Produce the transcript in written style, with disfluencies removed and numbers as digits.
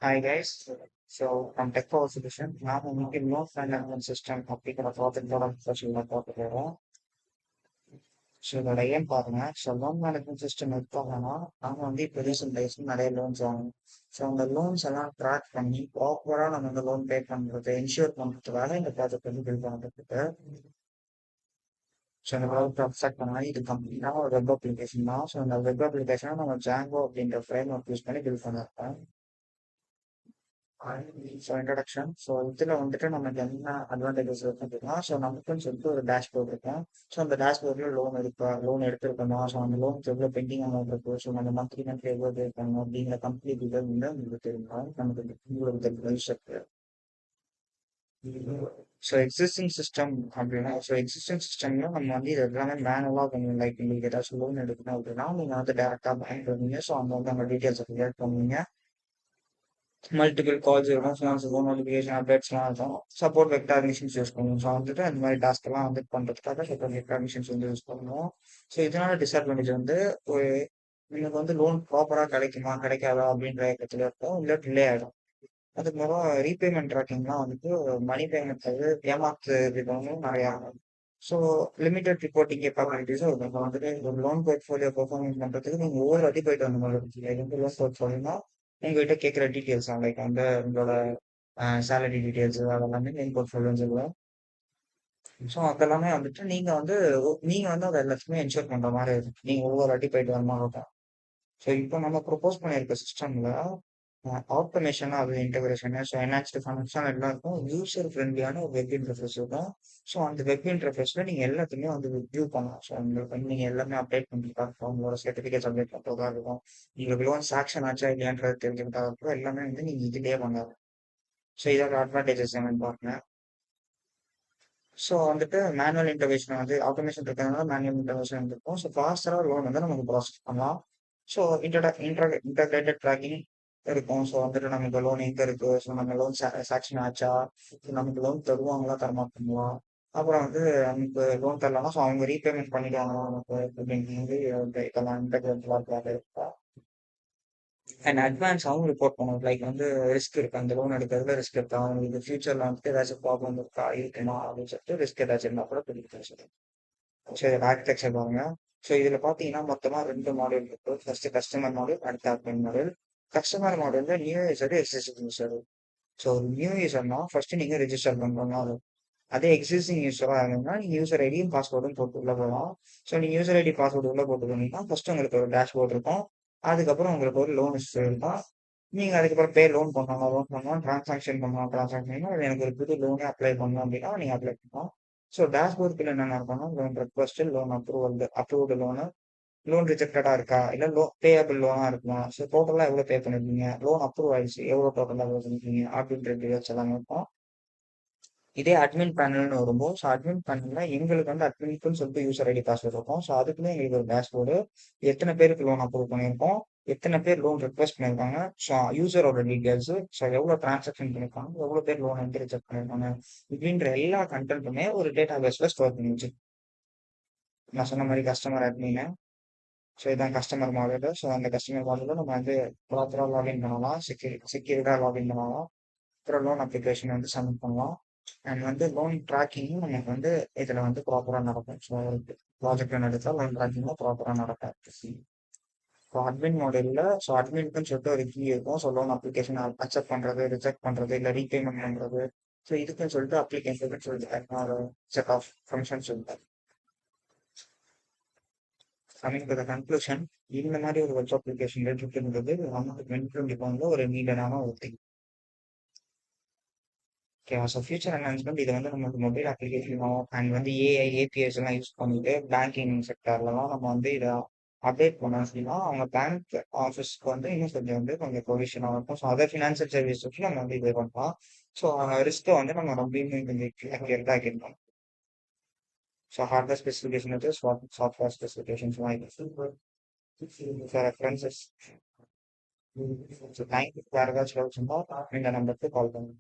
Hi guys. I'm Tech Power Solution. நான் இன்னைக்கு loan management system அப்படிங்கிற ப்ராஜெக்டோட பற்றி பார்க்க போகிறோம். இதோட ஏன் பாருங்க. லோன் மேனேஜ்மெண்ட் சிஸ்டம் எடுத்தாங்கன்னா நாம இப்போ ரீசெண்ட் டேஸ்ல நிறைய லோன்ஸ் வாங்கணும். அந்த லோன்ஸ் எல்லாம் ட்ராக் பண்ணி ப்ராப்பரா நம்ம இந்த லோன் பே பண்றது என்ஷூர் பண்றதுக்காக இந்த ப்ராஜெக்ட் வந்து பில்ட் பண்ணுறதுக்கு இந்த ப்ராஜெக்ட் அப்செக்ட் பண்ணா இது கம்ப்ளீட்டாக ஒரு வெப் அப்ளிகேஷன் தான். இந்த வெப் அப்ளிகேஷனை நம்ம ஜாங்கோ அப்படின்ற ஃப்ரேம் ஒர்க் யூஸ் பண்ணி பில்ட் பண்ணிருக்கோம். இன்ட்ரடக்ஷன். இதில் வந்துட்டு நமக்கு என்ன அட்வான்டேஜஸ் இருக்கு அப்படின்னா, நமக்குன்னு சொல்லிட்டு ஒரு டேஷ்போர்ட் இருக்கும். அந்த டேஷ்போர்டில் லோன் எடுத்திருக்கோமா, அந்த லோனுக்கு எவ்வளோ பெண்டிங் அமௌண்ட் இருக்கு, நம்ம மந்த்லி எவ்வளோ பே பண்ணணும் அப்படிங்கிற கம்ப்ளீட் டீட்டெயில் வந்து உங்களுக்கு தெரியும். நமக்கு உங்களுக்கு தெரியும். எக்ஸிஸ்டிங் சிஸ்டம் அப்படின்னா எக்ஸிஸ்டிங் சிஸ்டம்ல நம்ம வந்து இது எல்லாமே மேனுவலாக பண்ணுவோம். லைக் உங்களுக்கு ஏதாச்சும் லோன் எடுக்கணும் அப்படின்னா நீங்கள் வந்து டேரெக்டாக பேங்க் வருவீங்க. அங்கே வந்து அந்த டீட்டெயில்ஸை கிளியர் பண்ணுவீங்க. மல்டிபிள் கால்ஸ் இருக்கும், ஃபோன்ஸ் இருக்கும், நோட்டிஃபிகேஷன் அப்டேட்ஸ்லாம் இருக்கும். சப்போர்ட் வெக்டார் மிஷின்ஸ் யூஸ் பண்ணுவோம். வந்துட்டு அந்த மாதிரி டாஸ்க் எல்லாம் வந்து பண்ணுறதுக்காக சப்போர்ட் வெக்டார் மிஷின்ஸ் வந்து யூஸ் பண்ணுவோம். இதனால டிஸ்அட்வான்டேஜ் வந்து ஒரு உங்களுக்கு வந்து லோன் ப்ராப்பராக கிடைக்குமா கிடைக்காதா அப்படின்ற இயக்கத்தில் இருக்கும், இல்லை டிலே ஆகிடும். அதுக்கு மூலம் ரீபேமெண்ட் ட்ராக்கிங்லாம் வந்துட்டு மணி பேமெண்ட் வந்து ஏமாத்து விதமும் நிறையா இருக்கும். லிமிடெட் ரிப்போர்ட்டிங் கேப்பபிலிட்டிஸும் இருக்கும். வந்துட்டு ஒரு லோன் போர்ட்ஃபோலியோ பெர்ஃபார்மன்ஸ் பண்ணுறதுக்கு நீங்கள் ஒவ்வொரு வாட்டி போயிட்டு வந்த மாதிரி இருக்கும். லோன் போர்ட்ஃபோலியோனா உங்ககிட்ட கேட்குற டீட்டெயில்ஸ் தான். லைக் வந்து உங்களோட சேலரி டீட்டெயில்ஸ் அதெல்லாமே மெயின் போர்ட்ஃபோலியோன்னு சொல்லுவேன். அதெல்லாமே வந்துட்டு நீங்கள் வந்து அதை எல்லாத்தையுமே என்ஷூர் பண்ணுற மாதிரி இருக்கும். நீங்கள் ஒவ்வொரு வாட்டி போயிட்டு வர மாதிரி இருக்கும். இப்போ நம்ம ப்ரொபோஸ் பண்ணியிருக்க சிஸ்டம்ல ஆட்டோமேஷன் அது இன்டகிரேஷன் என்ஹான்ஸ்டு ஃபங்க்ஷன் எல்லாம் இருக்கும். யூசர் ஃப்ரெண்ட்லியான ஒரு வெப் இன்டர்ஃபேஸ் இருக்கும். அந்த வெப் இன்டர்ஃபேஸ்ல நீங்க எல்லாத்தையுமே வந்து வியூ பண்ணலாம். உங்களுக்கு வந்து நீங்க எல்லாமே அப்டேட் பண்ணிக்கலாம். உங்களோட சர்டிஃபிகேட்ஸ் அப்டேட் பண்ணுறதா இருக்கும். உங்களுக்கு லோன் சாக்ஷன் ஆச்சா இல்லையான்றது தெரிஞ்சுக்கிட்டா இருக்கும். எல்லாமே வந்து நீங்க இதுலயே பண்ணலாம். இதோட அட்வான்டேஜஸ் என்னன்னு பாருங்க. வந்துட்டு மேனுவல் இன்டர்வேஷன் வந்து ஆட்டோமேஷன் இருக்கிறதுனால மேனுவல் இன்டர்வேஷன் இருக்கும். ஃபாஸ்டரா லோன் வந்து நமக்கு ப்ராசஸ் பண்ணலாம். இன்டகிரேட்டட் ட்ராக்கிங் இருக்கும். வந்துட்டு நமக்கு லோன் எங்க இருக்கு, நம்ம லோன் சாக்ஷன் ஆச்சா, நமக்கு லோன் தருவாங்களா தரமாட்டாங்களா, அப்புறம் வந்து நமக்கு லோன் தரலாமா, அவங்க ரீபேமெண்ட் பண்ணிடுவாங்களா நமக்கு அப்படின்னு இதெல்லாம் இன்டகிரேட்டடா இருக்கா. அண்ட் அட்வான்ஸாகவும் ரிப்போர்ட் பண்ணுவோம். லைக் வந்து ரிஸ்க் இருக்கு, அந்த லோன் எடுக்கிறதுல ரிஸ்க் இருக்கா, அவங்களுக்கு ஃபியூச்சர்ல வந்துட்டு ஏதாச்சும் ப்ராப்ளம் இருக்கா இருக்குமா அப்படின்னு சொல்லிட்டு ரிஸ்க் ஏதாச்சும் இருந்தால் கூட தெரிவிக்க சொல்லுவோம். ஆர்கிடெக்சர் பாருங்க. இதுல பாத்தீங்கன்னா மொத்தமா 2 மாடியூல் இருக்கு. ஃபர்ஸ்ட் கஸ்டமர் மாடியூல், அடுத்த அட்மின் மாடியூல். கஸ்டமர் மாடியூல்ல new user existing user. New யூசர்னா ஃபர்ஸ்ட் நீங்க ரெஜிஸ்டர் பண்றோம். அதே எக்ஸிஸ்டிங் யூசரா இருந்தீங்கன்னா நீங்க யூசர் ஐடியும் பாஸ்வேர்டும் போட்டு உள்ள போகலாம். நீங்க யூசர் ஐடி பாஸ்வேர்டு உள்ள போட்டு போனீங்கன்னா ஃபர்ஸ்ட் உங்களுக்கு ஒரு டேஷ்போர்ட் இருக்கும். அதுக்கப்புறம் உங்களுக்கு ஒரு லோன் ஹிஸ்டரி இருக்கும். நீங்க அதுக்கப்புறம் லோன் பண்ணலாம், டிரான்சாக்ஷன் பண்ணலாம். எனக்கு ஒரு புது லோனே அப்ளை பண்ணணும் அப்படின்னா நீங்க அப்ளை பண்ணலாம். டேஷ்போர்டுக்குள்ள என்னென்ன இருக்கும்னா loan request, loan approved loan, loan ரிஜெக்டடா இருக்கா, இல்ல பேயபிள் லோனா இருக்குமா, டோட்டலா எவ்வளவு பே பண்ணிருக்கீங்க, லோன் அப்ரூவ் ஆயிடுச்சு எவ்வளவு டோட்டலா பே பண்ணிருக்கீங்க அப்படின்ற டீடைல்ஸ் எல்லாம் இருக்கும். இதே அட்மின் பேனல்னு வரும்போது அட்மின் பேனல்ல எங்களுக்கு வந்து அட்மின்க்குன்னு சொல்லிட்டு யூசர் ஐடி பாஸ்வேர்ட் இருக்கும். அதுக்குள்ளே எங்களுக்கு ஒரு டேஷ்போர்டு, எத்தனை பேருக்கு லோன் அப்ரூவ் பண்ணியிருக்கோம், எத்தனை பேர் லோன் ரெக்வஸ்ட் பண்ணியிருக்காங்க, யூசரோட டீடைல்ஸ், எவ்வளவு டிரான்சாக்ஷன் பண்ணியிருக்காங்க, எவ்வளவு பேர் லோன் வந்து ரிஜெக்ட் பண்ணியிருக்காங்க, இப்படின்ற எல்லா கண்டென்ட்டுமே ஒரு டேட்டா பேஸ்ல ஸ்டோர் பண்ணி வச்சு நான் சொன்ன மாதிரி கஸ்டமர் அட்மின். இதான் கஸ்டமர் மாடல். அந்த கஸ்டமர் மாடலில் நம்ம வந்து ப்ராப்பராக லாகின் பண்ணலாம், செக்யூரிட்டாக லாகின் பண்ணலாம். அப்புறம் லோன் அப்ளிகேஷன் வந்து சப்மிட் பண்ணலாம். அண்ட் வந்து லோன் ட்ராக்கிங்கும் நமக்கு வந்து இதில் வந்து ப்ராப்பராக நடக்கும். ப்ராஜெக்ட் நடத்தால் லோன் ட்ராக்கிங்கும் ப்ராப்பராக நடக்கும். அட்மின் மாடலில் அட்மின்க்குன்னு சொல்லிட்டு ஒரு கீ இருக்கும். லோன் அப்ளிகேஷன் அக்செப்ட் பண்ணுறது, ரிஜெக்ட் பண்ணுறது, இல்லை ரீபேமெண்ட் பண்ணுறது. இதுக்குன்னு சொல்லிட்டு அப்ளிகேஷன் சொல்லிட்டு ஒரு செட் ஆஃப் ஃபங்க்ஷன்ஸ் சொல்லிட்டு கமிங் டு த கன்க்ளூஷன். இந்த மாதிரி ஒரு வெப் அப்ளிகேஷன் இருக்குன்றது நமக்கு 2021 ஒரு நீடடான ஒரு திங். ஃபியூச்சர் என்ஹான்ஸ்மெண்ட் இது வந்து நமக்கு மொபைல் அப்ளிகேஷனோ அண்ட் வந்து ஏஐ ஏபிஎஸ் எல்லாம் யூஸ் பண்ணிட்டு பேங்கிங் செக்டர்லாம் நம்ம வந்து இதை அப்டேட் பண்ணோம் அப்படின்னா அவங்க பேங்க் ஆஃபீஸ்க்கு வந்து இன்னும் கொஞ்சம் ப்ரொவிஷனாக இருக்கும். அதர் ஃபினான்சியல் சர்வீஸுக்கு நம்ம வந்து இது பண்ணலாம். ரிஸ்க்கை வந்து நம்ம ரொம்பயுமே கொஞ்சம் அக்யூரேட்டாக ஆக்கிடலாம். ஹார்ட்வேர் ஸ்பெசிஃபிகேஷன் வந்து சாஃப்ட்வேர் ஸ்பெசிஃபிகேஷன்ஸ் வாங்கிக்கலாம் for references. Thank you. வேற ஏதாச்சும் டவுட்ஸ் இருந்தால் இந்த நம்பருக்கு கால் பண்ணுங்க.